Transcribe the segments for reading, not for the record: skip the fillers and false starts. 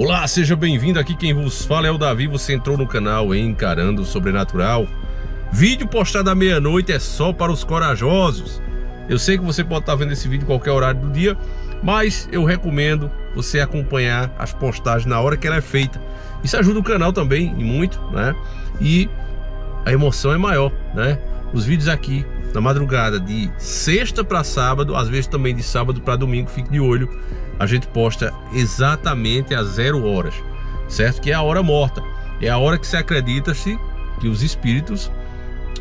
Olá, seja bem-vindo. Aqui quem vos fala é o Davi. Você entrou no canal Encarando o Sobrenatural. Vídeo postado à meia-noite é só para os corajosos. Eu sei que você pode estar vendo esse vídeo em qualquer horário do dia, mas eu recomendo você acompanhar as postagens na hora que ela é feita. Isso ajuda o canal também, e muito, né? E a emoção é maior, né? Os vídeos aqui na madrugada de sexta para sábado, às vezes também de sábado para domingo, fique de olho. A gente posta exatamente às 0 horas, certo? Que é a hora morta. É a hora que se acredita-se que os espíritos,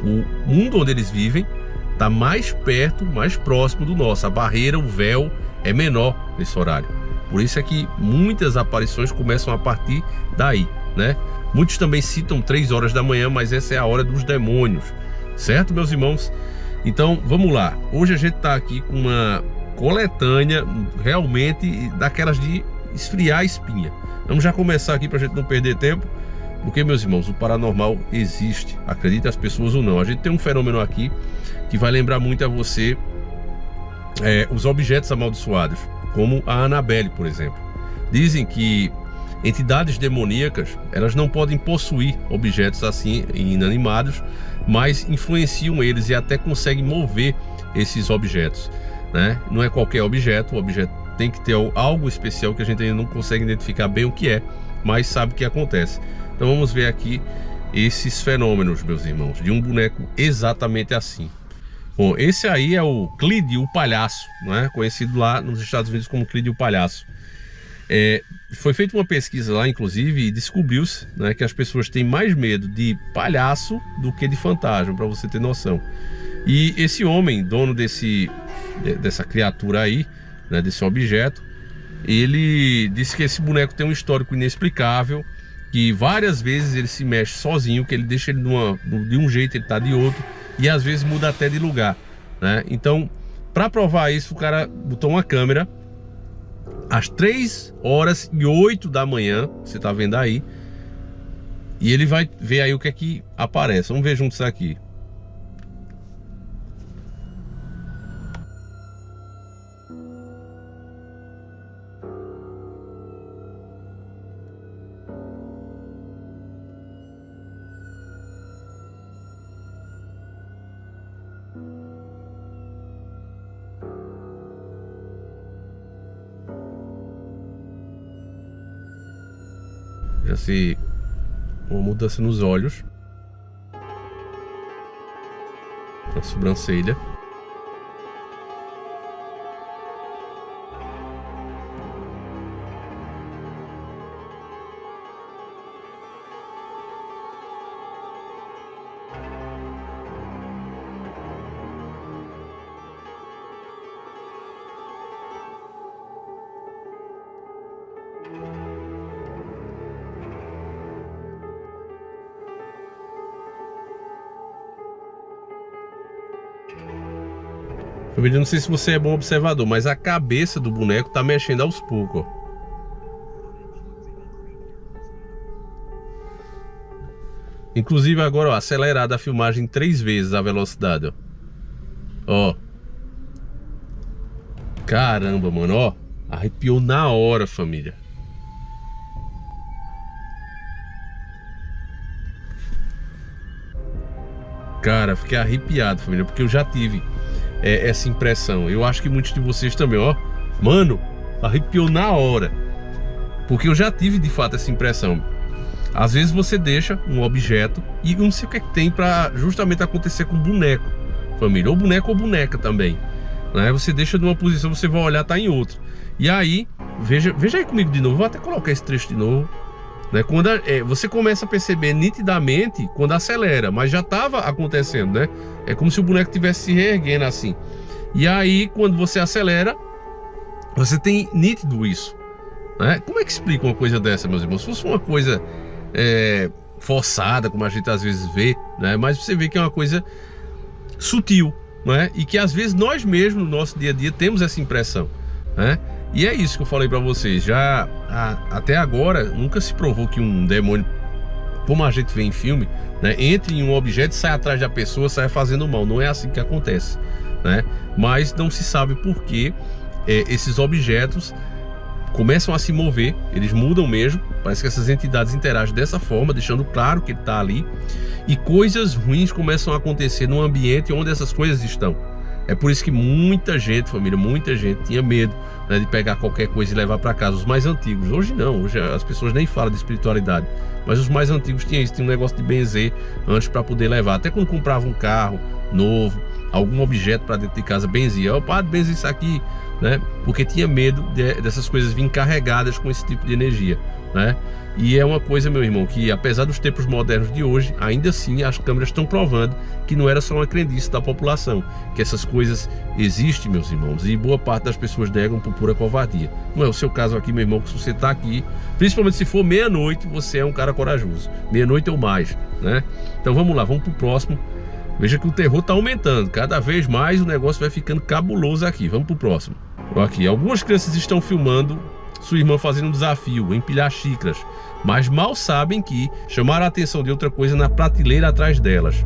o mundo onde eles vivem, está mais perto, mais próximo do nosso. A barreira, o véu é menor nesse horário. Por isso é que muitas aparições começam a partir daí, né? Muitos também citam 3 horas da manhã, mas essa é a hora dos demônios, certo, meus irmãos? Então, vamos lá. Hoje a gente está aqui com uma coletânea realmente daquelas de esfriar a espinha. Vamos já começar aqui para a gente não perder tempo, porque, meus irmãos, o paranormal existe, acredite as pessoas ou não. A gente tem um fenômeno aqui que vai lembrar muito a você os objetos amaldiçoados, como a Annabelle, por exemplo. Dizem que entidades demoníacas, elas não podem possuir objetos assim inanimados, mas influenciam eles e até conseguem mover esses objetos, né? Não é qualquer objeto, o objeto tem que ter algo especial que a gente ainda não consegue identificar bem o que é, mas sabe que acontece. Então vamos ver aqui esses fenômenos, meus irmãos, de um boneco exatamente assim. Bom, esse aí é o Clyde, o palhaço, né? Conhecido lá nos Estados Unidos como Clyde, o palhaço. Foi feita uma pesquisa lá, inclusive, e descobriu-se, né, que as pessoas têm mais medo de palhaço do que de fantasma, para você ter noção. E esse homem, dono dessa criatura aí, né, desse objeto, ele disse que esse boneco tem um histórico inexplicável, que várias vezes ele se mexe sozinho, que ele deixa ele de um jeito, ele tá de outro, e às vezes muda até de lugar, né? Então, para provar isso, o cara botou uma câmera às 3h08 da manhã, você tá vendo aí, e ele vai ver aí o que é que aparece. Vamos ver juntos aqui. Uma mudança nos olhos, na sobrancelha. Família, não sei se você é bom observador, mas a cabeça do boneco tá mexendo aos poucos, ó. Inclusive agora, ó, acelerada a filmagem 3 vezes a velocidade, ó. Ó. Caramba, mano, ó. Arrepiou na hora, família. Cara, fiquei arrepiado, família, porque eu já tive essa impressão. Eu acho que muitos de vocês também, ó. Mano, arrepiou na hora, porque eu já tive de fato essa impressão. Às vezes você deixa um objeto e eu não sei o que é que tem para justamente acontecer com boneco, família, ou boneco ou boneca também, né? Você deixa numa posição, você vai olhar, tá em outra. E aí, veja aí comigo de novo, vou até colocar esse trecho de novo, né? Quando você começa a perceber nitidamente quando acelera, mas já estava acontecendo, né? É como se o boneco estivesse se reerguendo assim. E aí, quando você acelera, você tem nítido isso, né? Como é que explica uma coisa dessa, meus irmãos? Se fosse uma coisa forçada, como a gente às vezes vê, né? Mas você vê que é uma coisa sutil, né? E que às vezes nós mesmos, no nosso dia a dia, temos essa impressão, né? E é isso que eu falei para vocês. Até agora nunca se provou que um demônio, como a gente vê em filme, né, entre em um objeto e sai atrás da pessoa, sai fazendo mal. Não é assim que acontece, né? Mas não se sabe por que esses objetos começam a se mover, eles mudam mesmo, parece que essas entidades interagem dessa forma, deixando claro que ele está ali, e coisas ruins começam a acontecer no ambiente onde essas coisas estão. É por isso que muita gente, família, muita gente tinha medo, né, de pegar qualquer coisa e levar para casa. Os mais antigos, hoje não, hoje as pessoas nem falam de espiritualidade, mas os mais antigos tinham isso, tinha um negócio de benzer antes para poder levar. Até quando comprava um carro novo, algum objeto para dentro de casa, benzia, padre, benze isso aqui, né? Porque tinha medo dessas coisas virem carregadas com esse tipo de energia, né? E é uma coisa, meu irmão, que apesar dos tempos modernos de hoje, ainda assim as câmeras estão provando que não era só uma crendice da população, que essas coisas existem, meus irmãos, e boa parte das pessoas negam por pura covardia. Não é o seu caso aqui, meu irmão, que se você está aqui, principalmente se for meia-noite, você é um cara corajoso, meia-noite ou mais, né? Então vamos lá, vamos pro próximo. Veja que o terror está aumentando, cada vez mais o negócio vai ficando cabuloso aqui. Vamos pro próximo. Aqui, algumas crianças estão filmando sua irmã fazendo um desafio, empilhar xícaras, mas mal sabem que chamaram a atenção de outra coisa na prateleira atrás delas.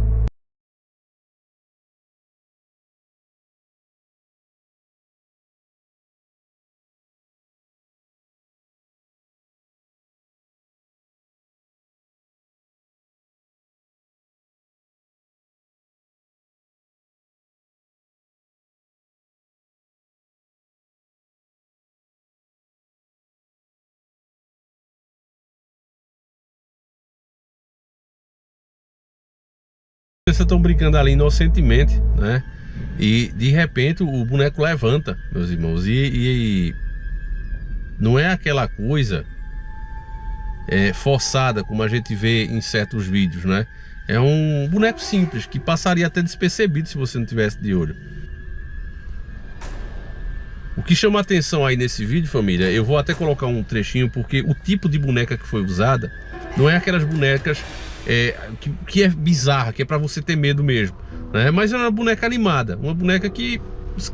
Vocês estão brincando ali inocentemente, né? E de repente o boneco levanta, meus irmãos, e não é aquela coisa forçada como a gente vê em certos vídeos, né? É um boneco simples que passaria até despercebido se você não tivesse de olho. O que chama atenção aí nesse vídeo, família, eu vou até colocar um trechinho, porque o tipo de boneca que foi usada não é aquelas bonecas que é bizarra, que é pra você ter medo mesmo, né? Mas é uma boneca animada, uma boneca que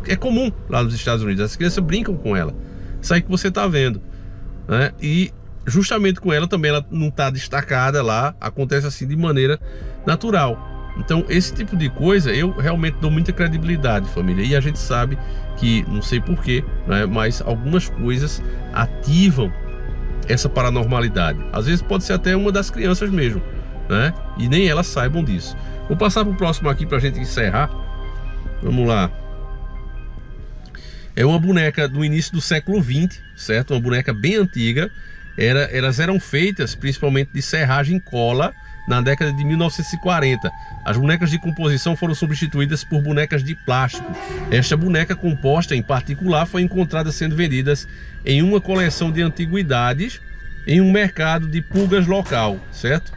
é comum lá nos Estados Unidos. As crianças brincam com ela, isso aí que você tá vendo, né? E justamente com ela também, ela não tá destacada lá, acontece assim de maneira natural. Então esse tipo de coisa eu realmente dou muita credibilidade, família. E a gente sabe que, não sei porquê, né, mas algumas coisas ativam essa paranormalidade. Às vezes pode ser até uma das crianças mesmo, né? E nem elas saibam disso. Vou passar para o próximo aqui para a gente encerrar. Vamos lá. É uma boneca do início do século XX, certo? Uma boneca bem antiga. Elas eram feitas principalmente de serragem cola na década de 1940. As bonecas de composição foram substituídas por bonecas de plástico. Esta boneca composta em particular foi encontrada sendo vendidas em uma coleção de antiguidades em um mercado de pulgas local, certo?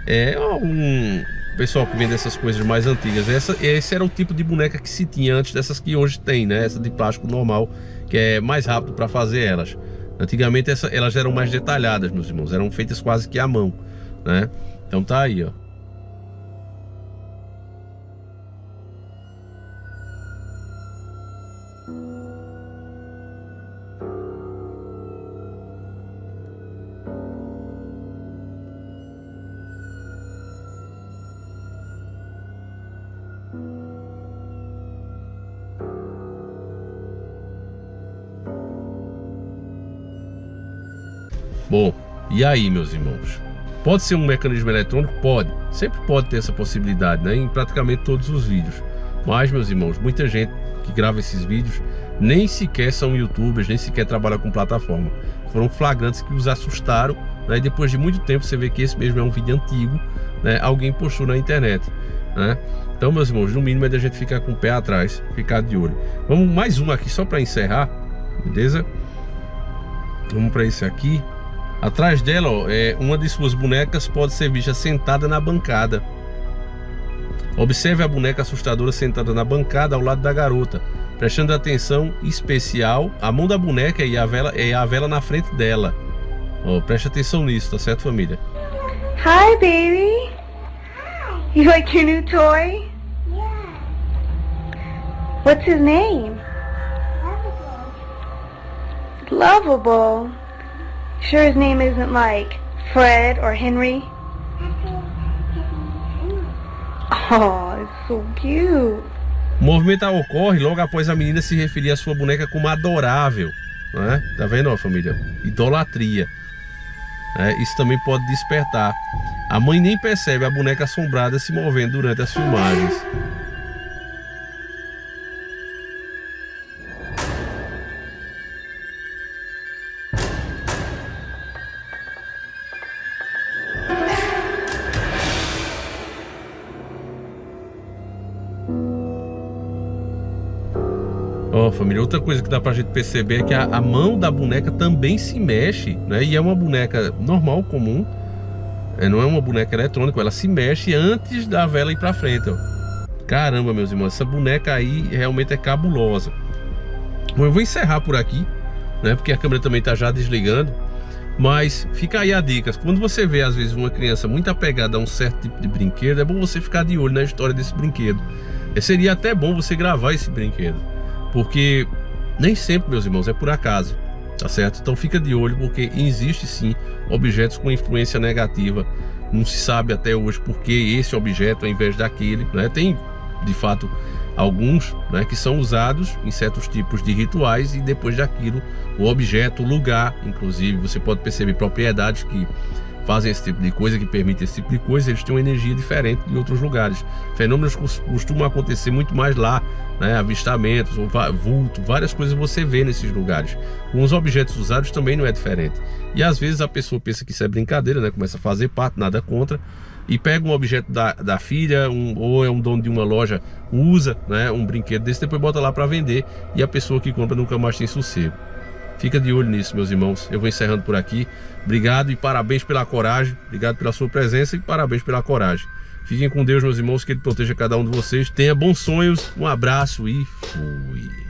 É um pessoal que vende essas coisas mais antigas. Esse era o tipo de boneca que se tinha antes dessas que hoje tem, né? Essa de plástico normal, que é mais rápido para fazer elas. Antigamente elas eram mais detalhadas, meus irmãos, eram feitas quase que à mão, né? Então tá aí, ó. Bom, e aí, meus irmãos? Pode ser um mecanismo eletrônico? Pode. Sempre pode ter essa possibilidade, né? Em praticamente todos os vídeos. Mas, meus irmãos, muita gente que grava esses vídeos nem sequer são youtubers, nem sequer trabalham com plataforma. Foram flagrantes que os assustaram, né? E depois de muito tempo você vê que esse mesmo é um vídeo antigo, né? Alguém postou na internet, né? Então, meus irmãos, no mínimo é da gente ficar com o pé atrás, ficar de olho. Vamos mais uma aqui só para encerrar, beleza? Vamos para esse aqui. Atrás dela, ó, uma de suas bonecas pode ser vista sentada na bancada. Observe a boneca assustadora sentada na bancada ao lado da garota, prestando atenção especial. A mão da boneca e a vela na frente dela. Ó, preste atenção nisso, tá certo, família? Hi, baby. You like your new toy? Yeah. What's his name? Lovable. Sure his name isn't like Fred or Henry? Oh, it's so cute. O movimento ocorre logo após a menina se referir à sua boneca como adorável. né? Tá vendo, ó, família? Idolatria. Isso também pode despertar. A mãe nem percebe a boneca assombrada se movendo durante as filmagens. Ó, família, outra coisa que dá pra gente perceber é que a mão da boneca também se mexe, né? E é uma boneca normal, comum, não é uma boneca eletrônica, ela se mexe antes da vela ir pra frente, ó. Caramba, meus irmãos, essa boneca aí realmente é cabulosa. Bom, eu vou encerrar por aqui, né? Porque a câmera também tá já desligando. Mas fica aí a dica, quando você vê às vezes uma criança muito apegada a um certo tipo de brinquedo, é bom você ficar de olho na história desse brinquedo. Seria até bom você gravar esse brinquedo, porque nem sempre, meus irmãos, é por acaso, tá certo? Então fica de olho, porque existe sim objetos com influência negativa. Não se sabe até hoje por que esse objeto ao invés daquele, né? Tem, de fato, alguns, né, que são usados em certos tipos de rituais e depois daquilo, o objeto, o lugar, inclusive, você pode perceber propriedades que fazem esse tipo de coisa, que permitem esse tipo de coisa, eles têm uma energia diferente de outros lugares. Fenômenos costumam acontecer muito mais lá, né? Avistamentos, vulto, várias coisas você vê nesses lugares. Com os objetos usados também não é diferente. E às vezes a pessoa pensa que isso é brincadeira, né? Começa a fazer parte, nada contra, e pega um objeto da filha, ou é um dono de uma loja, usa, né, um brinquedo desse, depois bota lá para vender, e a pessoa que compra nunca mais tem sossego. Fica de olho nisso, meus irmãos. Eu vou encerrando por aqui. Obrigado e parabéns pela coragem. Obrigado pela sua presença e parabéns pela coragem. Fiquem com Deus, meus irmãos, que Ele proteja cada um de vocês. Tenha bons sonhos, um abraço e fui.